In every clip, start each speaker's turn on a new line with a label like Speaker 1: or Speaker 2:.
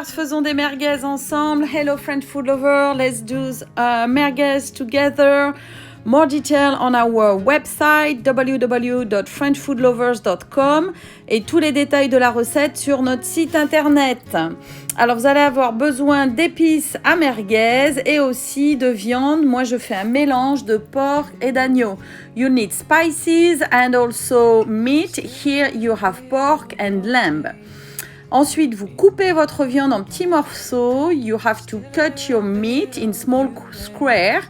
Speaker 1: Faisons des merguez ensemble. Hello French food lover, let's do merguez together. More detail on our website www.frenchfoodlovers.com et tous les détails de la recette sur notre site internet. Alors vous allez avoir besoin d'épices à merguez et aussi de viande. Moi je fais un mélange de porc et d'agneau. You need spices and also meat. Here you have pork and lamb. Ensuite, vous coupez votre viande en petits morceaux. You have to cut your meat in small squares.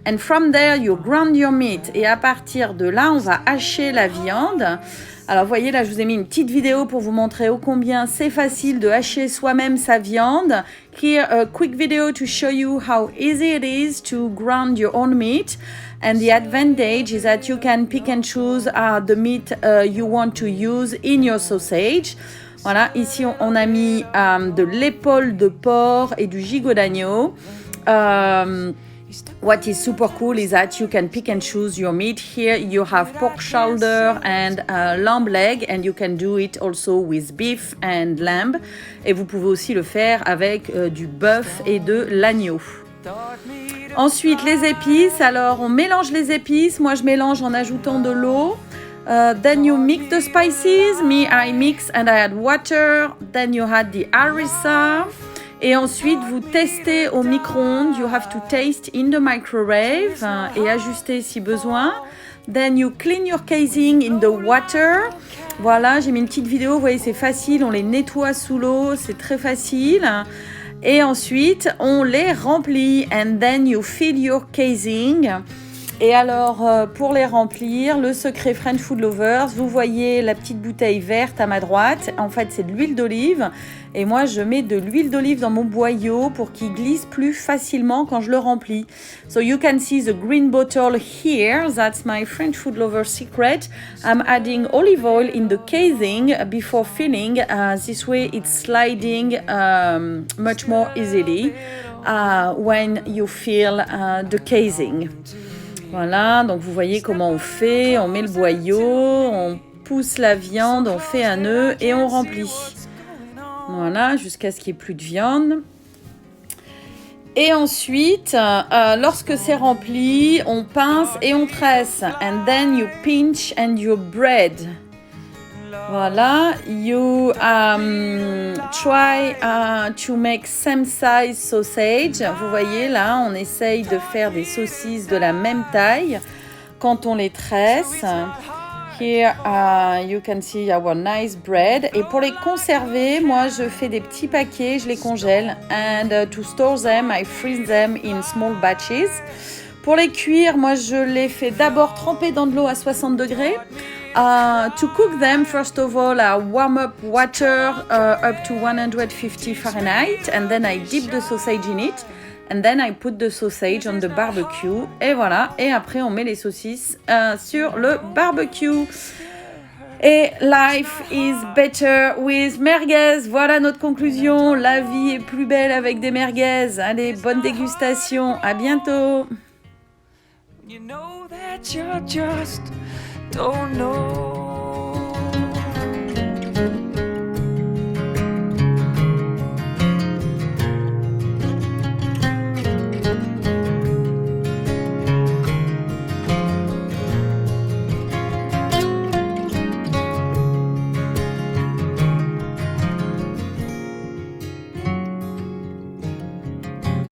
Speaker 1: And from there, you grind your meat. Et à partir de là, on va hacher la viande. Alors, vous voyez, là, je vous ai mis une petite vidéo pour vous montrer ô combien c'est facile de hacher soi-même sa viande. Here, a quick video to show you how easy it is to grind your own meat. And the advantage is that you can pick and choose the meat you want to use in your sausage. Voilà, ici on a mis de l'épaule de porc et du gigot d'agneau. What is super cool is that you can pick and choose your meat. Here you have pork shoulder and lamb leg, and you can do it also with beef and lamb. Et vous pouvez aussi le faire avec du bœuf et de l'agneau. Ensuite, les épices. Alors, on mélange les épices. Moi, je mélange en ajoutant de l'eau. Then you mix the spices. Me, I mix and I add water. Then you add the harissa. Et ensuite, vous testez au micro-ondes. You have to taste in the microwave et ajuster si besoin. Then you clean your casing in the water. Voilà, j'ai mis une petite vidéo. Vous voyez, c'est facile. On les nettoie sous l'eau. C'est très facile. Et ensuite, on les remplit. And then you fill your casing. Et alors, pour les remplir, le secret French Food Lovers, vous voyez la petite bouteille verte à ma droite. En fait, c'est de l'huile d'olive. Et moi, je mets de l'huile d'olive dans mon boyau pour qu'il glisse plus facilement quand je le remplis. So you can see the green bottle here. That's my French Food Lover secret. I'm adding olive oil in the casing before filling. This way, it's sliding much more easily when you fill the casing. Voilà, donc vous voyez comment on fait, on met le boyau, on pousse la viande, on fait un nœud et on remplit. Voilà, jusqu'à ce qu'il n'y ait plus de viande. Et ensuite, lorsque c'est rempli, on pince et on tresse. And then you pinch and you bread. Voilà, you try to make same size sausage. Vous voyez là, on essaye de faire des saucisses de la même taille quand on les tresse. Here you can see our nice bread. Et pour les conserver, moi je fais des petits paquets, je les congèle. And to store them, I freeze them in small batches. Pour les cuire, moi je les fais d'abord tremper dans de l'eau à 60 degrés. To cook them, first of all, I warm up water up to 150 Fahrenheit, and then I dip the sausage in it, and then I put the sausage on the barbecue. Et voilà, et après on met les saucisses sur le barbecue. Et life is better with merguez. Voilà notre conclusion. La vie est plus belle avec des merguez. Allez, bonne dégustation. À bientôt. You know that you're just don't know